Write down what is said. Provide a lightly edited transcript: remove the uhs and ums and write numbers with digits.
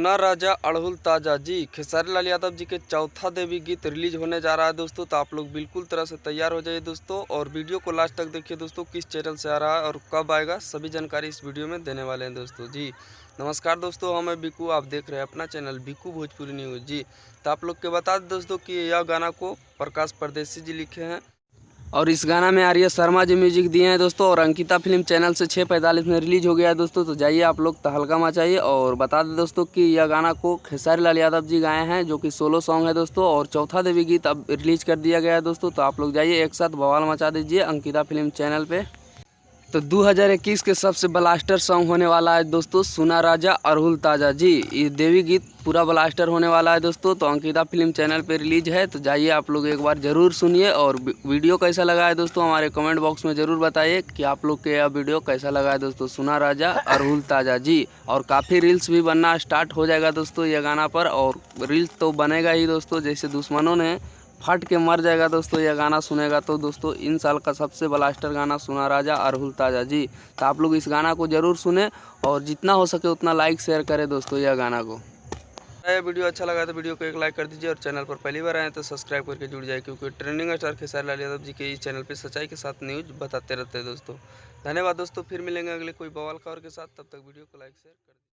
सुना राजा अड़हुल ताजा जी, खेसारी लाल यादव जी के चौथा देवी गीत रिलीज होने जा रहा है दोस्तों। तो आप लोग बिल्कुल तरह से तैयार हो जाइए दोस्तों, और वीडियो को लास्ट तक देखिए दोस्तों, किस चैनल से आ रहा है और कब आएगा, सभी जानकारी इस वीडियो में देने वाले हैं दोस्तों जी। नमस्कार दोस्तों, मैं बिकू, आप देख रहे हैं अपना चैनल बिकू भोजपुरी न्यूज़ जी। तो आप लोग के बता दें दोस्तों कि यह गाना को प्रकाश परदेसी जी लिखे हैं और इस गाना में आर्या शर्मा जी म्यूजिक दिए हैं दोस्तों, और अंकिता फिल्म चैनल से 6:45 में रिलीज हो गया है दोस्तों। तो जाइए आप लोग तहलका मचाइए। और बता दें दोस्तों कि यह गाना को खेसारी लाल यादव जी गाए हैं, जो कि सोलो सॉन्ग है दोस्तों, और चौथा देवी गीत अब रिलीज कर दिया गया है दोस्तों। तो आप लोग जाइए एक साथ बवाल मचा दीजिए अंकिता फिल्म चैनल पे। तो 2021 के सबसे ब्लास्टर सॉन्ग होने वाला है दोस्तों, सुना राजा अड़हुल ताजा जी। ये देवी गीत पूरा ब्लास्टर होने वाला है दोस्तों। तो अंकिता फिल्म चैनल पे रिलीज है, तो जाइए आप लोग एक बार ज़रूर सुनिए। और वीडियो कैसा लगा है दोस्तों, हमारे कमेंट बॉक्स में ज़रूर बताइए कि आप लोग के यह वीडियो कैसा लगा है दोस्तों, सुना राजा अड़हुल ताजा जी। और काफ़ी रील्स भी बनना स्टार्ट हो जाएगा दोस्तों ये गाना पर, और रील्स तो बनेगा ही दोस्तों, जैसे दुश्मनों ने फट के मर जाएगा दोस्तों यह गाना सुनेगा तो दोस्तों। इन साल का सबसे ब्लास्टर गाना सुना राजा अड़हुल ताजा जी। तो आप लोग इस गाना को ज़रूर सुने, और जितना हो सके उतना लाइक शेयर करें दोस्तों यह गाना को। यह वीडियो अच्छा लगा तो वीडियो को एक लाइक कर दीजिए, और चैनल पर पहली बार आए तो सब्सक्राइब करके जुड़ जाए, क्योंकि ट्रेंडिंग स्टार खेसारी लाल यादव जी के इस चैनल पर सच्चाई के साथ न्यूज़ बताते रहते हैं दोस्तों। धन्यवाद दोस्तों, फिर मिलेंगे अगले कोई बवाल खबर के साथ, तब तक वीडियो को लाइक शेयर कर